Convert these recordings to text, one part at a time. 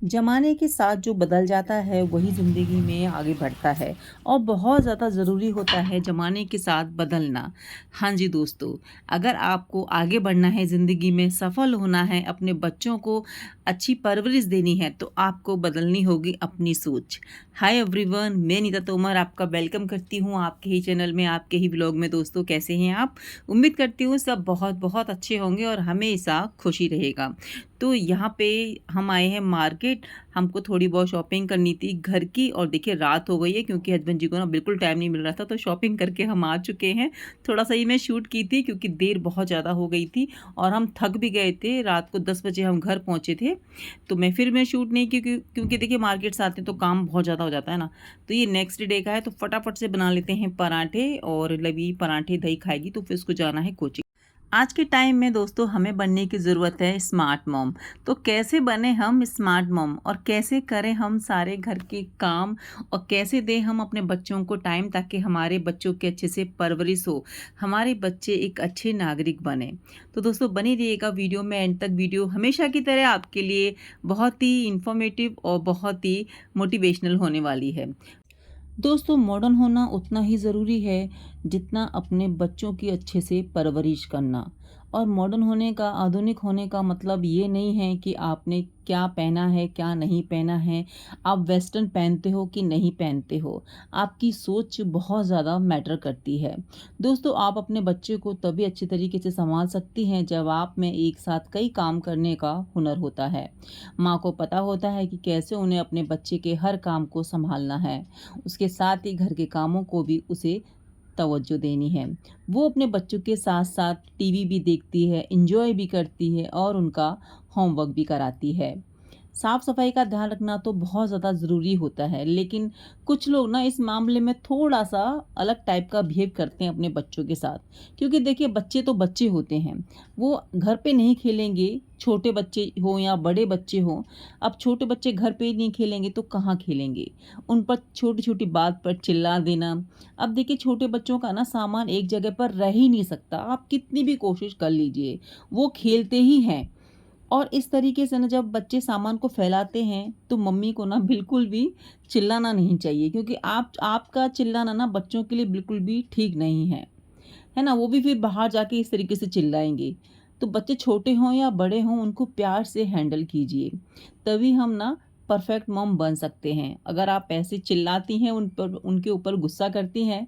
ज़माने के साथ जो बदल जाता है वही ज़िंदगी में आगे बढ़ता है और बहुत ज़्यादा ज़रूरी होता है ज़माने के साथ बदलना। हाँ जी दोस्तों, अगर आपको आगे बढ़ना है ज़िंदगी में, सफल होना है, अपने बच्चों को अच्छी परवरिश देनी है तो आपको बदलनी होगी अपनी सोच। हाय एवरीवन, मैं नीता तोमर आपका वेलकम करती हूँ आपके ही चैनल में, आपके ही व्लॉग में। दोस्तों कैसे हैं आप? उम्मीद करती हूँ सब बहुत बहुत अच्छे होंगे और हमेशा खुशी रहेगा। तो यहाँ पे हम आए हैं मार्केट। हमको थोड़ी बहुत शॉपिंग करनी थी घर की और देखिए रात हो गई है क्योंकि हस्बैंड जी को ना बिल्कुल टाइम नहीं मिल रहा था, तो शॉपिंग करके हम आ चुके हैं। थोड़ा सा ही मैं शूट की थी क्योंकि देर बहुत ज़्यादा हो गई थी और हम थक भी गए थे। रात को 10 बजे हम घर पहुँचे थे, तो मैं शूट नहीं की क्योंकि देखिए मार्केट से आते हैं तो काम बहुत ज़्यादा हो जाता है ना। तो ये नेक्स्ट डे का है तो फटाफट से बना लेते हैं पराठे, और लवी पराठे दही खाएगी तो फिर उसको जाना है कोचिंग। आज के टाइम में दोस्तों हमें बनने की ज़रूरत है स्मार्ट मॉम। तो कैसे बने हम स्मार्ट मॉम और कैसे करें हम सारे घर के काम और कैसे दें हम अपने बच्चों को टाइम ताकि हमारे बच्चों के अच्छे से परवरिश हो, हमारे बच्चे एक अच्छे नागरिक बने। तो दोस्तों बने रहिएगा वीडियो में एंड तक। वीडियो हमेशा की तरह आपके लिए बहुत ही इंफॉर्मेटिव और बहुत ही मोटिवेशनल होने वाली है। दोस्तों मॉडर्न होना उतना ही ज़रूरी है जितना अपने बच्चों की अच्छे से परवरिश करना। और मॉडर्न होने का, आधुनिक होने का मतलब ये नहीं है कि आपने क्या पहना है क्या नहीं पहना है, आप वेस्टर्न पहनते हो कि नहीं पहनते हो। आपकी सोच बहुत ज़्यादा मैटर करती है। दोस्तों आप अपने बच्चे को तभी अच्छे तरीके से संभाल सकती हैं जब आप में एक साथ कई काम करने का हुनर होता है। माँ को पता होता है कि कैसे उन्हें अपने बच्चे के हर काम को संभालना है, उसके साथ ही घर के कामों को भी उसे तवज्जो देनी है। वो अपने बच्चों के साथ साथ टीवी भी देखती है, एंजॉय भी करती है और उनका होमवर्क भी कराती है। साफ सफाई का ध्यान रखना तो बहुत ज़्यादा ज़रूरी होता है, लेकिन कुछ लोग ना इस मामले में थोड़ा सा अलग टाइप का बिहेव करते हैं अपने बच्चों के साथ। क्योंकि देखिए बच्चे तो बच्चे होते हैं, वो घर पे नहीं खेलेंगे, छोटे बच्चे हों या बड़े बच्चे हों। अब छोटे बच्चे घर पे नहीं खेलेंगे तो कहाँ खेलेंगे? उन पर छोटी छोटी बात पर चिल्ला देना। अब देखिए छोटे बच्चों का ना सामान एक जगह पर रह ही नहीं सकता, आप कितनी भी कोशिश कर लीजिए, वो खेलते ही हैं। और इस तरीके से ना जब बच्चे सामान को फैलाते हैं तो मम्मी को ना बिल्कुल भी चिल्लाना नहीं चाहिए, क्योंकि आपका चिल्लाना ना बच्चों के लिए बिल्कुल भी ठीक नहीं है ना। वो भी फिर बाहर जाके इस तरीके से चिल्लाएंगे। तो बच्चे छोटे हों या बड़े हों उनको प्यार से हैंडल कीजिए, तभी हम ना परफेक्ट मॉम बन सकते हैं। अगर आप ऐसे चिल्लाती हैं, उन पर उनके ऊपर गुस्सा करती हैं,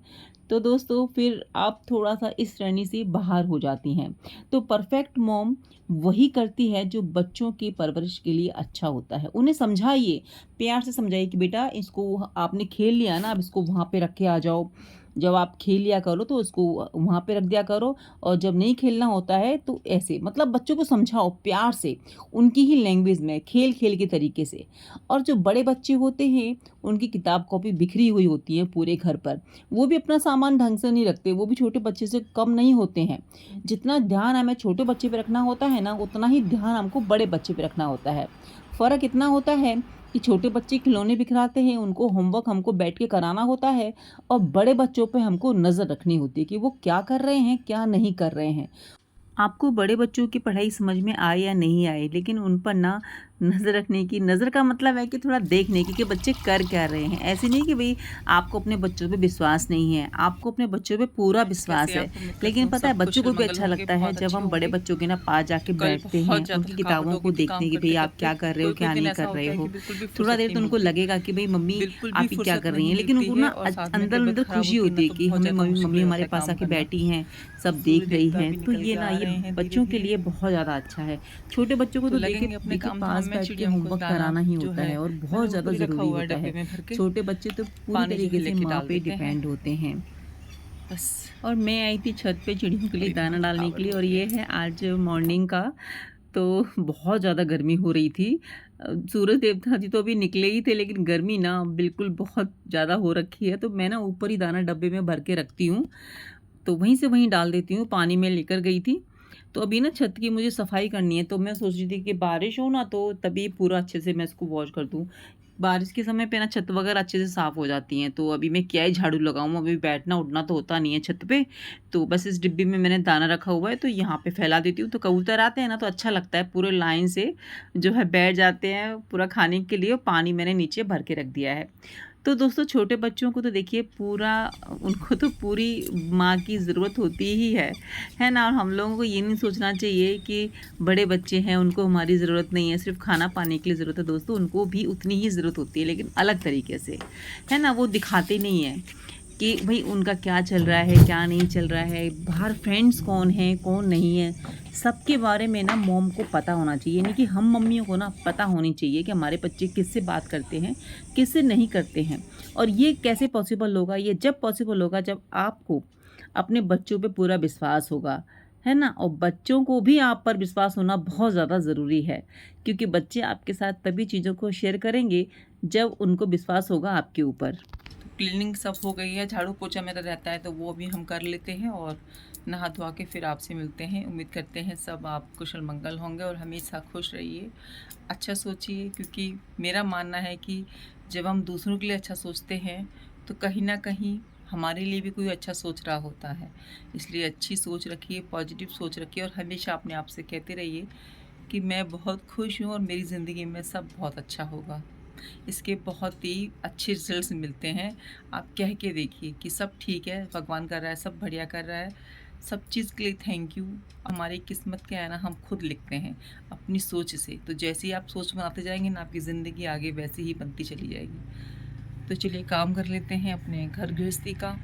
तो दोस्तों फिर आप थोड़ा सा इस श्रेणी से बाहर हो जाती हैं। तो परफेक्ट मॉम वही करती है जो बच्चों की परवरिश के लिए अच्छा होता है। उन्हें समझाइए, प्यार से समझाइए कि बेटा इसको आपने खेल लिया ना, अब इसको वहाँ पे रख के आ जाओ। जब आप खेल लिया करो तो उसको वहाँ पे रख दिया करो, और जब नहीं खेलना होता है तो ऐसे, मतलब बच्चों को समझाओ प्यार से, उनकी ही लैंग्वेज में, खेल खेल के तरीके से। और जो बड़े बच्चे होते हैं उनकी किताब कॉपी बिखरी हुई होती है पूरे घर पर, वो भी अपना सामान ढंग से नहीं रखते, वो भी छोटे बच्चे से कम नहीं होते हैं। जितना ध्यान हमें छोटे बच्चे पे रखना होता है ना, उतना ही ध्यान हमको बड़े बच्चे पे रखना होता है। फ़र्क इतना होता है कि छोटे बच्चे खिलौने बिखराते हैं, उनको होमवर्क हमको बैठ के कराना होता है, और बड़े बच्चों पे हमको नज़र रखनी होती है कि वो क्या कर रहे हैं क्या नहीं कर रहे हैं। आपको बड़े बच्चों की पढ़ाई समझ में आए या नहीं आए, लेकिन उन पर ना नज़र रखने की, नज़र का मतलब है कि थोड़ा देखने की कि बच्चे कर क्या रहे हैं। ऐसे नहीं कि भई आपको अपने बच्चों पे विश्वास नहीं है, आपको अपने बच्चों पे पूरा विश्वास कैसे है। आप उम्मीद करती लेकिन हूँ पता है सब बच्चों को कुशल भी मंगल अच्छा होंगे, लगता है बहुत जब अच्छे हम बड़े होंगे। बच्चों के ना पास जाके कल बैठते बहुत हैं, ज़्यादा उनकी थकावट किताबों हो को गई थी काम देखते हैं कि भई आप करते-करते। क्या कर रहे हो, कोई-कोई क्या दिन नहीं ऐसा कर रहे होता है कि हो। बिल्कुल भी थोड़ा फुर्सत देर नहीं तो उनको मिलती। लगेगा कि भई मम्मी बिल्कुल भी आप ही क्या फुर्सत कर रही नहीं हैं, लेकिन मिलती उनको है ना और साथ में अंदर तबीयत अंदर खराब खुशी होती है ना, होती है तो कि बहुत हमें ज़्यादा मम्मी मुश्किल मम्मी हो जाता हमारे है पास काम आके करना। बैठी हैं, सब सूर्य देख रही देवता हैं, भी तो निकल ये के ना आ ये रहे हैं बच्चों के धीरे-धीरे। लिए बहुत ज़्यादा अच्छा है। छोटे बच्चों को तो तो देखिए लगेंगे अपने देखिए काम धाम पास में। बैठ के चिड़िया को होमवर्क दाना कराना ही जो होता है है और मैंने बहुत ज़्यादा ऊपर ही रखा ज़रूरी हुआ है होता डब्बे है। में भर के। छोटे बच्चे तो पूरी पानी जो है तरीके से लेके माँ डाल पे देते हैं। डिपेंड होते हैं। बस और मैं आई थी छत पे चिड़ियों के लिए अभी दाना बहुत डालने के थकावट लिए, हो और रही ये है। है आज मॉर्निंग का। तो बहुत ज़्यादा गर्मी हो रही थी। सूरज देवता जी तो अभी निकले ही थे, लेकिन गर्मी ना बिल्कुल बहुत ज़्यादा हो रखी है, तो मैं ना ऊपर ही दाना डब्बे में भर के रखती हूँ, तो वहीं से वहीं डाल देती हूँ। पानी में लेकर गई थी, तो अभी ना छत की मुझे सफाई करनी है, तो मैं सोच रही थी कि बारिश हो ना तो तभी पूरा अच्छे से मैं इसको वॉश कर दूँ। बारिश के समय पे ना छत वगैरह अच्छे से साफ़ हो जाती हैं, तो अभी मैं क्या ही झाड़ू लगाऊँ, अभी बैठना-उठना तो होता नहीं है छत पे। तो बस इस डिब्बी में मैंने दाना रखा हुआ है, तो यहाँ पे फैला देती हूँ, तो कबूतर आते हैं ना तो अच्छा लगता है, पूरे लाइन से जो है बैठ जाते हैं पूरा खाने के लिए, और पानी मैंने नीचे भर के रख दिया है। तो दोस्तों छोटे बच्चों को तो देखिए पूरा उनको तो पूरी माँ की ज़रूरत होती ही है ना? और हम लोगों को ये नहीं सोचना चाहिए कि बड़े बच्चे हैं उनको हमारी ज़रूरत नहीं है, सिर्फ़ खाना पाने के लिए ज़रूरत है। दोस्तों उनको भी उतनी ही ज़रूरत होती है, लेकिन अलग तरीके से, है ना? वो दिखाते नहीं हैं कि भई उनका क्या चल रहा है, क्या नहीं चल रहा है, बाहर फ्रेंड्स कौन हैं, कौन नहीं है, सबके बारे में ना मॉम को पता होना चाहिए। यानी कि हम मम्मियों को ना पता होनी चाहिए कि हमारे बच्चे किससे बात करते हैं, किससे नहीं करते हैं। और ये कैसे पॉसिबल होगा? ये जब पॉसिबल होगा जब आपको अपने बच्चों पे पूरा विश्वास होगा, है ना? और बच्चों को भी आप पर विश्वास होना बहुत ज़्यादा ज़रूरी है, क्योंकि बच्चे आपके साथ तभी चीज़ों को शेयर करेंगे जब उनको विश्वास होगा आपके ऊपर। क्लीनिंग सब हो गई है, झाड़ू पोछा मेरा रहता है तो वो भी हम कर लेते हैं, और नहा धोवा के फिर आपसे मिलते हैं। उम्मीद करते हैं सब आप कुशल मंगल होंगे और हमेशा खुश रहिए, अच्छा सोचिए, क्योंकि मेरा मानना है कि जब हम दूसरों के लिए अच्छा सोचते हैं तो कहीं ना कहीं हमारे लिए भी कोई अच्छा सोच रहा होता है। इसलिए अच्छी सोच रखिए, पॉजिटिव सोच रखिए, और हमेशा अपने आप से कहते रहिए कि मैं बहुत खुश हूँ और मेरी ज़िंदगी में सब बहुत अच्छा होगा। इसके बहुत ही अच्छे रिजल्ट्स मिलते हैं। आप कह के देखिए कि सब ठीक है, भगवान कर रहा है, सब बढ़िया कर रहा है, सब चीज़ के लिए थैंक यू। हमारी किस्मत क्या है ना, हम खुद लिखते हैं अपनी सोच से। तो जैसे ही आप सोच बनाते जाएंगे ना, आपकी ज़िंदगी आगे वैसे ही बनती चली जाएगी। तो चलिए काम कर लेते हैं अपने घर गृहस्थी का।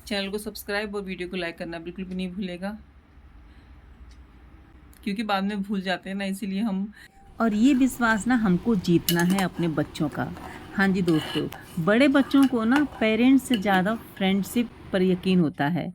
चैनल को सब्सक्राइब और वीडियो को लाइक करना बिल्कुल भी नहीं भूलेगा, क्योंकि बाद में भूल जाते हैं ना, इसीलिए हम। और ये विश्वास ना हमको जीतना है अपने बच्चों का। हाँ जी दोस्तों, बड़े बच्चों को ना पेरेंट्स से ज़्यादा फ्रेंडशिप पर यकीन होता है।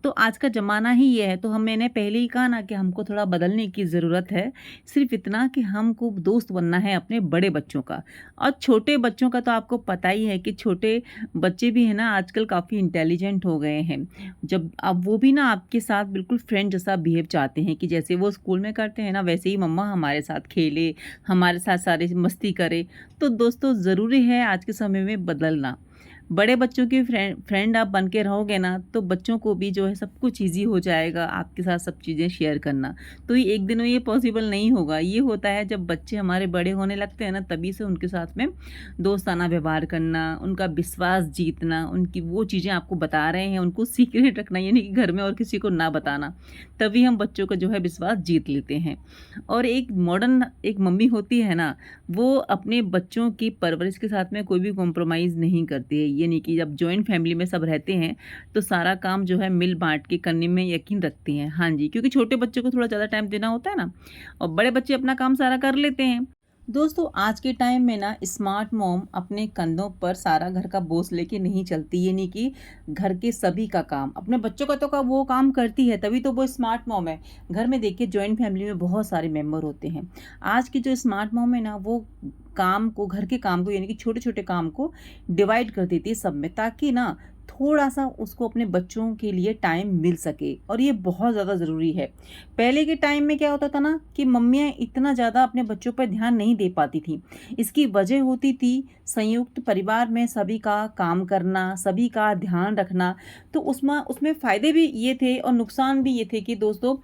तो आज का ज़माना ही ये है, तो मैंने पहले ही कहा ना कि हमको थोड़ा बदलने की ज़रूरत है। सिर्फ़ इतना कि हमको दोस्त बनना है अपने बड़े बच्चों का। और छोटे बच्चों का तो आपको पता ही है कि छोटे बच्चे भी हैं ना आजकल काफ़ी इंटेलिजेंट हो गए हैं। जब अब वो भी ना आपके साथ बिल्कुल फ्रेंड जैसा बिहेव चाहते हैं, कि जैसे वो स्कूल में करते हैं ना वैसे ही मम्मा हमारे साथ खेले, हमारे साथ सारे मस्ती करे। तो दोस्तों ज़रूरी है आज के समय में बदलना। बड़े बच्चों के फ्रेंड आप बन के रहोगे ना, तो बच्चों को भी जो है सब कुछ ईज़ी हो जाएगा आपके साथ सब चीज़ें शेयर करना। तो ये एक दिन में ये पॉसिबल नहीं होगा। ये होता है जब बच्चे हमारे बड़े होने लगते हैं ना, तभी से उनके साथ में दोस्ताना व्यवहार करना, उनका विश्वास जीतना, उनकी वो चीज़ें आपको बता रहे हैं उनको सीक्रेट रखना, यानी कि घर में और किसी को ना बताना। तभी हम बच्चों का जो है विश्वास जीत लेते हैं। और एक मॉडर्न एक मम्मी होती है ना, वो अपने बच्चों की परवरिश के साथ में कोई भी कॉम्प्रोमाइज़ नहीं करती है। ये नहीं कि जब जॉइंट फैमिली में सब रहते हैं तो सारा काम जो है मिल बाँट के करने में यकीन रखती हैं। हाँ जी, क्योंकि छोटे बच्चों को थोड़ा ज़्यादा टाइम देना होता है ना, और बड़े बच्चे अपना काम सारा कर लेते हैं। दोस्तों आज के टाइम में ना स्मार्ट मॉम अपने कंधों पर सारा घर का बोझ लेके नहीं चलती, ये नहीं कि घर के सभी का काम अपने बच्चों का तो का वो काम करती है, तभी तो वो स्मार्ट मॉम है। घर में देखिए जॉइंट फैमिली में बहुत सारे मेंबर होते हैं। आज की जो स्मार्ट मॉम है ना, वो काम को, घर के काम को, यानी कि छोटे छोटे काम को डिवाइड कर देती है सब में, ताकि ना थोड़ा सा उसको अपने बच्चों के लिए टाइम मिल सके, और ये बहुत ज़्यादा ज़रूरी है। पहले के टाइम में क्या होता था ना कि मम्मियाँ इतना ज़्यादा अपने बच्चों पर ध्यान नहीं दे पाती थी। इसकी वजह होती थी संयुक्त परिवार में सभी का काम करना, सभी का ध्यान रखना। तो उसमें उसमें फ़ायदे भी ये थे और नुकसान भी ये थे कि दोस्तों,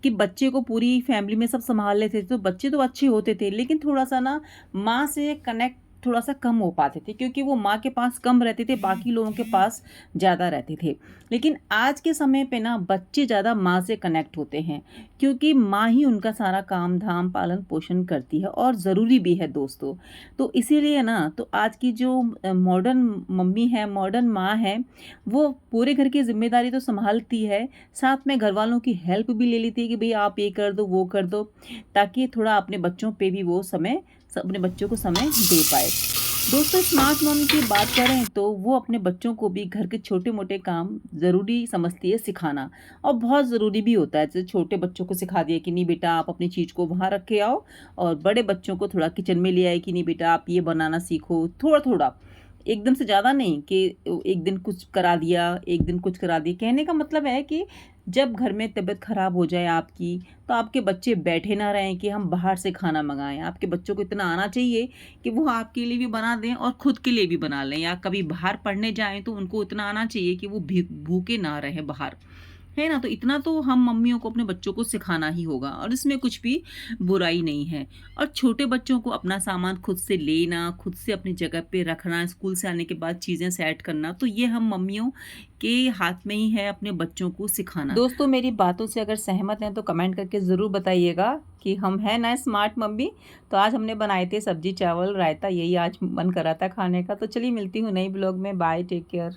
कि बच्चे को पूरी फैमिली में सब संभाल लेते थे, तो बच्चे तो अच्छे होते थे, लेकिन थोड़ा सा ना माँ से कनेक्ट थोड़ा सा कम हो पाते थे, क्योंकि वो माँ के पास कम रहते थे, बाकी लोगों के पास ज़्यादा रहते थे। लेकिन आज के समय पे ना बच्चे ज़्यादा माँ से कनेक्ट होते हैं, क्योंकि माँ ही उनका सारा काम धाम पालन पोषण करती है, और ज़रूरी भी है दोस्तों। तो इसीलिए ना, तो आज की जो मॉडर्न मम्मी है, मॉडर्न माँ है, वो पूरे घर की जिम्मेदारी तो संभालती है, साथ में घर वालों की हेल्प भी ले लेती है कि भाई आप ये कर दो, वो कर दो, ताकि थोड़ा अपने बच्चों पे भी वो समय, अपने बच्चों को समय दे पाए। दोस्तों स्मार्ट मॉम की बात करें तो वो अपने बच्चों को भी घर के छोटे मोटे काम ज़रूरी समझती है सिखाना, और बहुत ज़रूरी भी होता है। जैसे छोटे बच्चों को सिखा दिया कि नहीं बेटा आप अपनी चीज़ को वहाँ रख के आओ, और बड़े बच्चों को थोड़ा किचन में ले आए कि नहीं बेटा आप ये बनाना सीखो, थोड़ा थोड़ा। एकदम से ज़्यादा नहीं कि एक दिन कुछ करा दिया, एक दिन कुछ करा दिया। कहने का मतलब है कि जब घर में तबीयत ख़राब हो जाए आपकी, तो आपके बच्चे बैठे ना रहें कि हम बाहर से खाना मँगाएँ। आपके बच्चों को इतना आना चाहिए कि वो आपके लिए भी बना दें और खुद के लिए भी बना लें, या कभी बाहर पढ़ने जाएँ तो उनको इतना आना चाहिए कि वो भूखे ना रहें बाहर। है ना? तो इतना तो हम मम्मियों को अपने बच्चों को सिखाना ही होगा, और इसमें कुछ भी बुराई नहीं है। और छोटे बच्चों को अपना सामान खुद से लेना, खुद से अपनी जगह पे रखना, स्कूल से आने के बाद चीज़ें सेट करना, तो ये हम मम्मियों के हाथ में ही है अपने बच्चों को सिखाना। दोस्तों, मेरी बातों से अगर सहमत हैं तो कमेंट करके ज़रूर बताइएगा कि हम हैं ना स्मार्ट मम्मी। तो आज हमने बनाए थे सब्जी, चावल, रायता, यही आज मन कर रहा था खाने का। तो चलिए मिलती हूँ नई ब्लॉग में। Bye, take care.